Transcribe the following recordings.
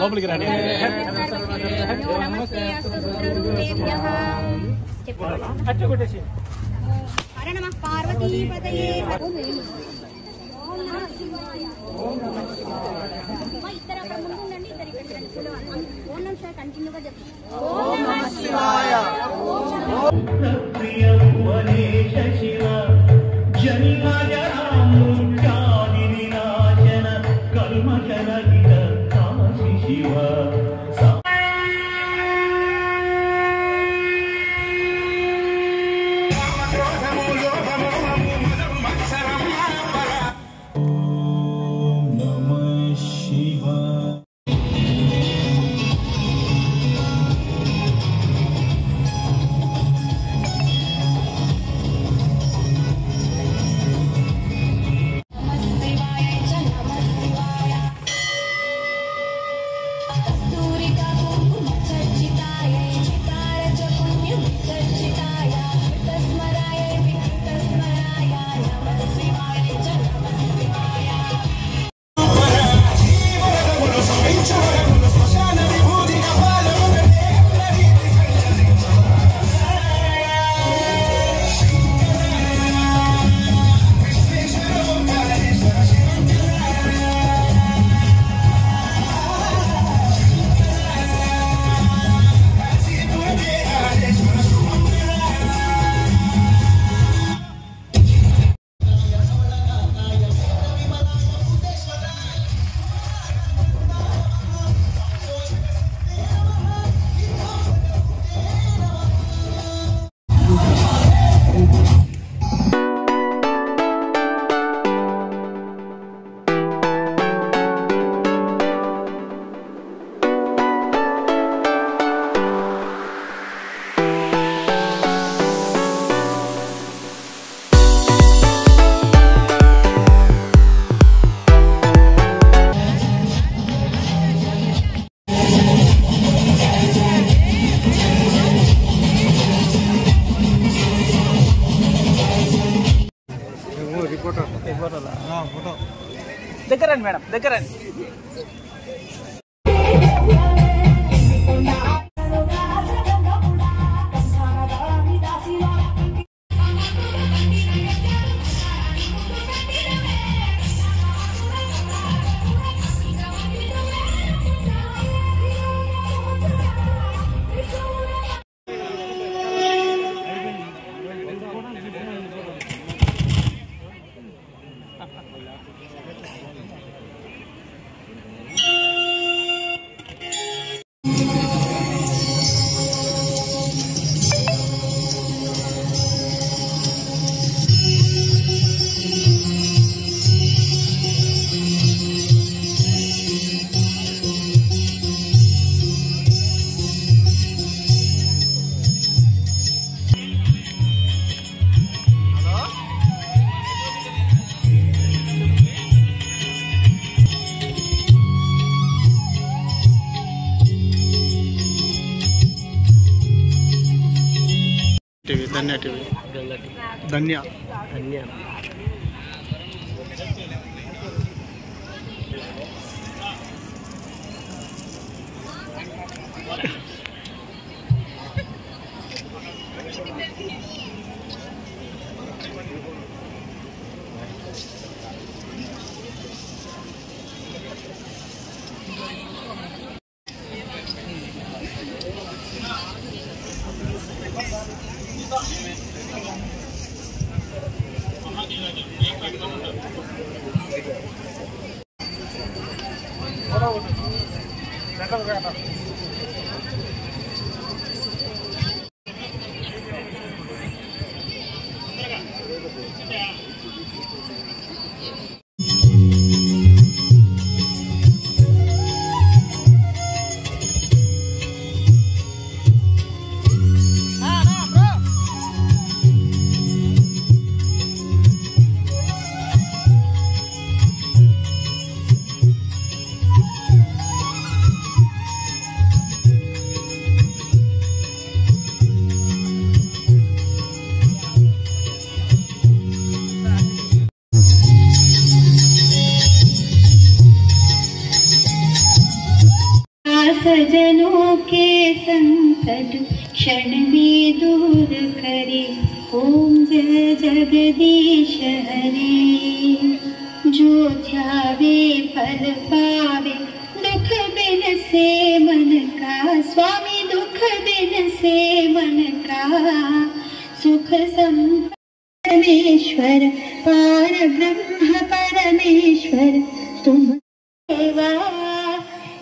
లోపలికి రండి. కంటిన్యూగా దగ్గరండి మేడం, దగ్గరండి. ధన్య టీవీ ధన్య ధన్య दास जनों के संकट क्षण में दूर करे। ओम जय जगदीश हरे। जो ध्यावे फल पावे दुख बिन से मन का। स्वामी दुख बिन से मन का सुख संपन्न परमेश्वर पार ब्रह्म परमेश्वर तुम सेवा।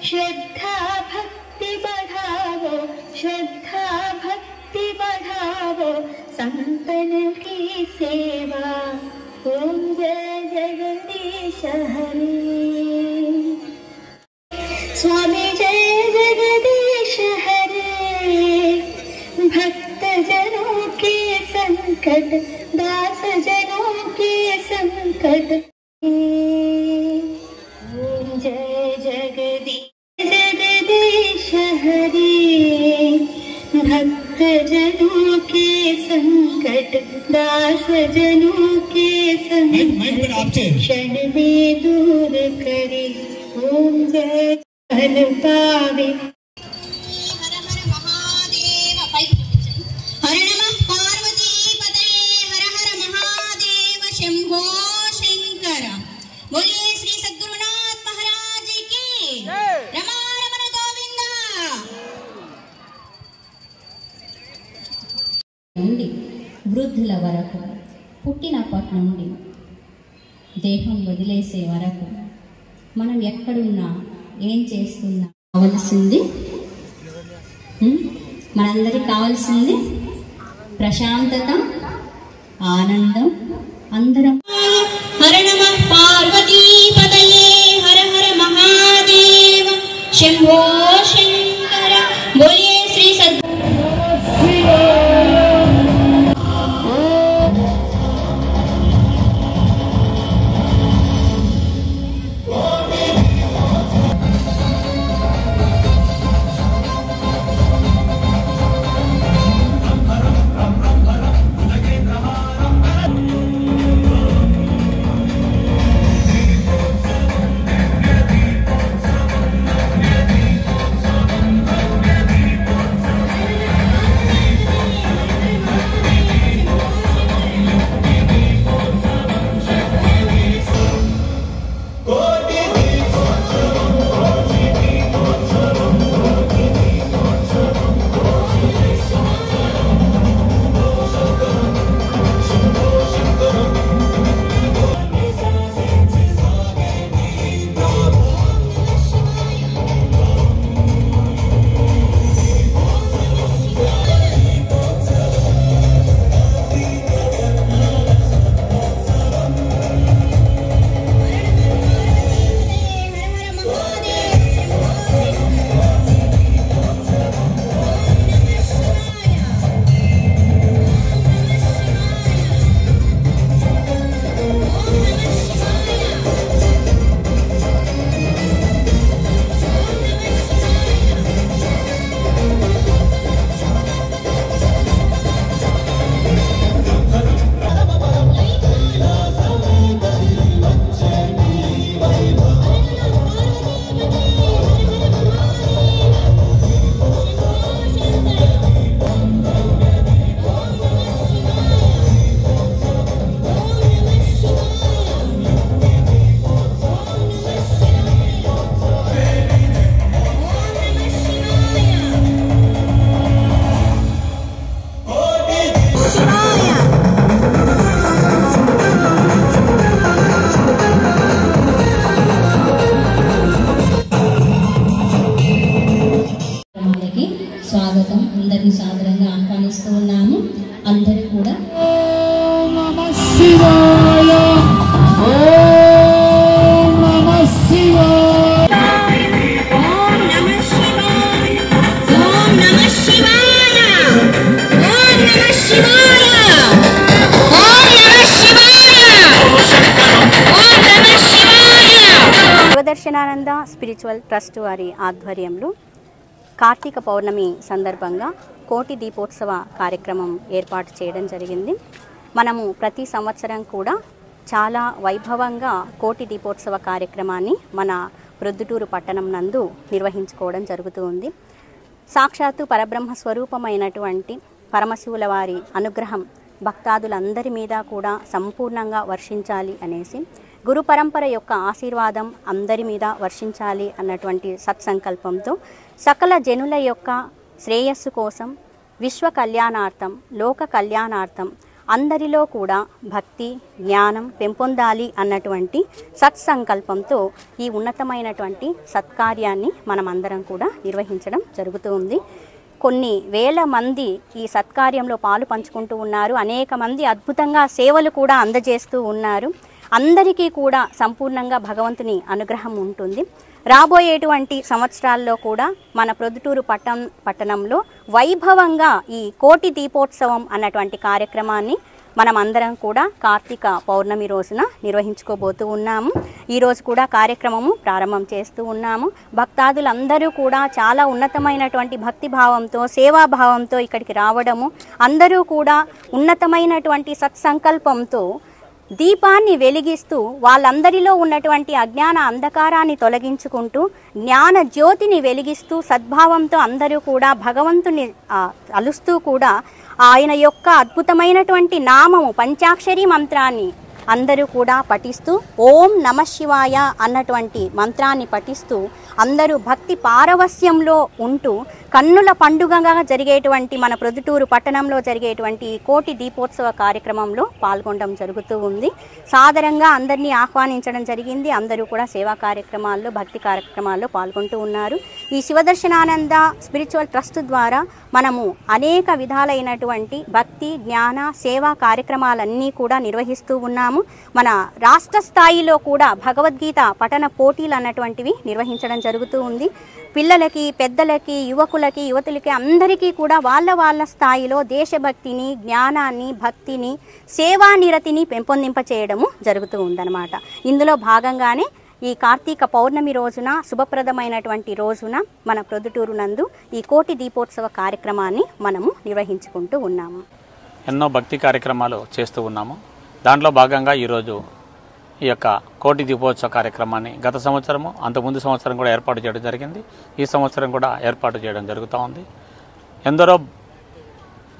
श्रद्धा भक्ति बढ़ावो, श्रद्धा भक्ति बढ़ावो, संतन की सेवा। ओम जय जगदीश हरे। स्वामी जय जगदीश हरे। भक्त जनों के संकट दास जनों के संकट। ओम जय जगदीश हरे। भक्त जनों के संकट दास जनों के संकट क्षण में दूर करे। ओम जय फल पावे। हर नमः पार्वती पतये हर हर महादेव शंभो शंकर। बोलिए श्री सद्गुरुनाथ महाराज की रमा रमण गोविंदा। నుండి వృద్ధుల వరకు పుట్టినప్పటి నుండి దేహం వదిలేసే వరకు మనం ఎక్కడున్నా ఏం చేస్తున్నా కావాల్సింది మనందరికి కావాల్సింది ప్రశాంతత, ఆనందం. అందరం हर नमः पार्वती पतये हर हर महादेव शंभो शंकर। बोलिए श्री స్వాగతం. అందరినీ సాదరంగా ఆహ్వానిస్తూ ఉన్నాము. అందరూ కూడా ఓం నమః శివాయ, ఓం నమః శివాయ, ఓం నమః శివాయ, ఓం నమః శివాయ, ఓం నమః శివాయ, ఓం నమః శివాయ, ఓం నమః శివాయ. శివదర్శనానంద స్పిరిచువల్ ట్రస్ట్ వారి ఆధ్వర్యంలో కార్తీక పౌర్ణమి సందర్భంగా కోటి దీపోత్సవ కార్యక్రమం ఏర్పాటు చేయడం జరిగింది. మనము ప్రతి సంవత్సరం కూడా చాలా వైభవంగా కోటి దీపోత్సవ కార్యక్రమాన్ని మన ప్రొద్దుటూరు పట్టణం నందు నిర్వహించుకోవడం జరుగుతూ ఉంది. సాక్షాత్తు పరబ్రహ్మ స్వరూపమైనటువంటి పరమశివుల వారి అనుగ్రహం భక్తాదులందరి మీద కూడా సంపూర్ణంగా వర్షించాలి అనేసి, గురు పరంపర యొక్క ఆశీర్వాదం అందరి మీద వర్షించాలి అన్నటువంటి సత్సంకల్పంతో సకల జనుల యొక్క శ్రేయస్సు కోసం, విశ్వ కళ్యాణార్థం, లోక కళ్యాణార్థం అందరిలో కూడా భక్తి జ్ఞానం పెంపొందాలి అన్నటువంటి సత్సంకల్పంతో ఈ ఉన్నతమైనటువంటి సత్కార్యాన్ని మనమందరం కూడా నిర్వహించడం జరుగుతూ ఉంది. కొన్ని వేల మంది ఈ సత్కార్యంలో పాలు పంచుకుంటూ ఉన్నారు. అనేక మంది అద్భుతంగా సేవలు కూడా అందజేస్తూ ఉన్నారు. అందరికీ కూడా సంపూర్ణంగా భగవంతుని అనుగ్రహం ఉంటుంది. రాబోయేటువంటి సంవత్సరాల్లో కూడా మన ప్రొద్దుటూరు పట్టణంలో వైభవంగా ఈ కోటి దీపోత్సవం అన్నటువంటి కార్యక్రమాన్ని మనం అందరం కూడా కార్తీక పౌర్ణమి రోజున నిర్వహించుకోబోతూ ఉన్నాము. ఈరోజు కూడా కార్యక్రమము ప్రారంభం చేస్తూ ఉన్నాము. భక్తాదులందరూ కూడా చాలా ఉన్నతమైనటువంటి భక్తి భావంతో, సేవాభావంతో ఇక్కడికి రావడము, అందరూ కూడా ఉన్నతమైనటువంటి సత్సంకల్పంతో దీపాన్ని వెలిగిస్తూ వాళ్ళందరిలో ఉన్నటువంటి అజ్ఞాన అంధకారాన్ని తొలగించుకుంటూ జ్ఞాన జ్యోతిని వెలిగిస్తూ సద్భావంతో అందరూ కూడా భగవంతుని అలుస్తూ కూడా ఆయన యొక్క అద్భుతమైనటువంటి నామము పంచాక్షరి మంత్రాన్ని అందరూ కూడా పఠిస్తూ ఓం నమః శివాయ అన్నటువంటి మంత్రాన్ని పఠిస్తూ అందరూ భక్తి పారవస్యంలో ఉంటూ కన్నుల పండుగగా జరిగేటువంటి మన ప్రొద్దుటూరు పట్టణంలో జరిగేటువంటి కోటి దీపోత్సవ కార్యక్రమంలో పాల్గొనడం జరుగుతూ ఉంది. సాదరంగా అందరినీ ఆహ్వానించడం జరిగింది. అందరూ కూడా సేవా కార్యక్రమాల్లో, భక్తి కార్యక్రమాల్లో పాల్గొంటూ ఉన్నారు. ఈ శివదర్శనానంద స్పిరిచువల్ ట్రస్ట్ ద్వారా మనము అనేక విధాలైనటువంటి భక్తి జ్ఞాన సేవా కార్యక్రమాలన్నీ కూడా నిర్వహిస్తూ ఉన్నాము. మన రాష్ట్ర స్థాయిలో కూడా భగవద్గీత పఠన పోటీలు అన్నటువంటివి నిర్వహించడం జరుగుతూ ఉంది. పిల్లలకి, పెద్దలకి, యువకులకి, యువతులకి అందరికీ కూడా వాళ్ళ స్థాయిలో దేశభక్తిని, జ్ఞానాన్ని, భక్తిని, సేవానిరతిని పెంపొందింపచేయడము జరుగుతూ ఉందన్నమాట. ఇందులో భాగంగానే ఈ కార్తీక పౌర్ణమి రోజున, శుభప్రదమైనటువంటి రోజున మన ప్రొద్దుటూరు నందు ఈ కోటి దీపోత్సవ కార్యక్రమాన్ని మనము నిర్వహించుకుంటూ ఉన్నాము. ఎన్నో భక్తి కార్యక్రమాలు చేస్తూ ఉన్నాము. దాంట్లో భాగంగా ఈరోజు ఈ యొక్క కోటి దీపోత్సవ కార్యక్రమాన్ని గత సంవత్సరము, అంతకుముందు సంవత్సరం కూడా ఏర్పాటు చేయడం జరిగింది. ఈ సంవత్సరం కూడా ఏర్పాటు చేయడం జరుగుతూ ఉంది. ఎందరో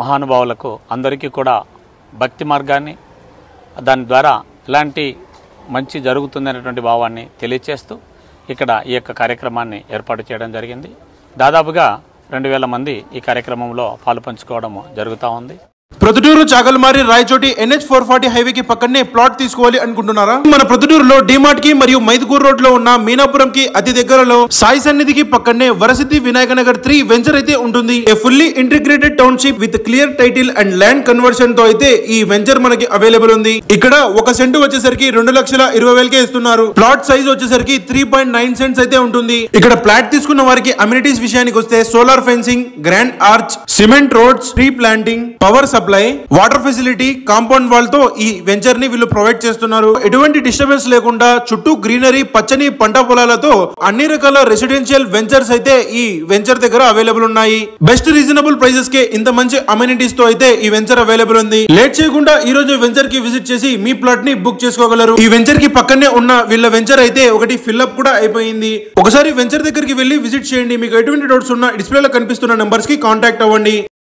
మహానుభావులకు అందరికీ కూడా భక్తి మార్గాన్ని, దాని ద్వారా ఎలాంటి మంచి జరుగుతుంది అనేటువంటి భావాన్ని తెలియచేస్తూ ఇక్కడ ఈ యొక్క కార్యక్రమాన్ని ఏర్పాటు చేయడం జరిగింది. దాదాపుగా 2000 మంది ఈ కార్యక్రమంలో పాలు పంచుకోవడం జరుగుతూ ఉంది. ప్రొద్దుటూరు చాగల్మారి రాయచోటి NH 440 హైవే కి పక్కనే ప్లాట్ తీసుకోవాలి అనుకుంటున్నారా? మన ప్రొద్దుటూరులో డిమార్ట్ కి మరియు మైదుకూరు రోడ్ లో ఉన్న మీనాపురం కి అతి దగ్గరలో సాయి సన్నిధికి పక్కనే వరసిద్ధి వినాయక నగర్ 3 వెంచర్ అయితే ఉంటుంది. ఏ fully integrated township with clear title and land conversion తో అయితే ఈ వెంచర్ మనకి అవైలబుల్ ఉంది. ఇక్కడ 1 సెంటు వచ్చేసరికి 2,20,000 ఇస్తున్నారు. ప్లాట్ సైజ్ వచ్చేసరికి 3.9 సెంట్స్ అయితే ఉంటుంది. ఇక్కడ ప్లాట్ తీసుకున్న వారికి అమ్యూనిటీస్ విషయానికి వస్తే solar fencing, grand arch, cement roads, tree planting, power supply, water facility, compound wall తో ఈ వెంచర్ ని వీళ్ళు ప్రొవైడ్ చేస్తున్నారు. ఎటువంటి డిస్టర్బెన్స్ లేకుండా చుట్టూ గ్రీనరీ, పచ్చని పంట పొలాలతో అన్ని రకాల రెసిడెన్షియల్ వెంచర్స్ అయితే ఈ వెంచర్ దగ్గర అవైలబుల్ ఉన్నాయి. బెస్ట్ రీజనబుల్ ప్రైసెస్ కే ఇంత మంచి అమ్యూనిటీస్ తో అయితే ఈ వెంచర్ అవైలబుల్ ఉంది. లేట్ చేయకుండా ఈ రోజు వెంచర్ కి విజిట్ చేసి మీ ప్లాట్ ని బుక్ చేసుకోగలరు. ఈ వెంచర్ కి పక్కనే ఉన్న వీళ్ళ వెంచర్ అయితే ఒకటి ఫిల్అప్ కూడా అయిపోయింది. ఒకసారి వెంచర్ దగ్గరికి వెళ్ళి విజిట్ చేయండి. మీకు ఎటువంటి డౌట్స్ ఉన్నా డిస్ప్లేలో కనిపిస్తున్న నంబర్స్ కి కాంటాక్ట్ అవ్వండి.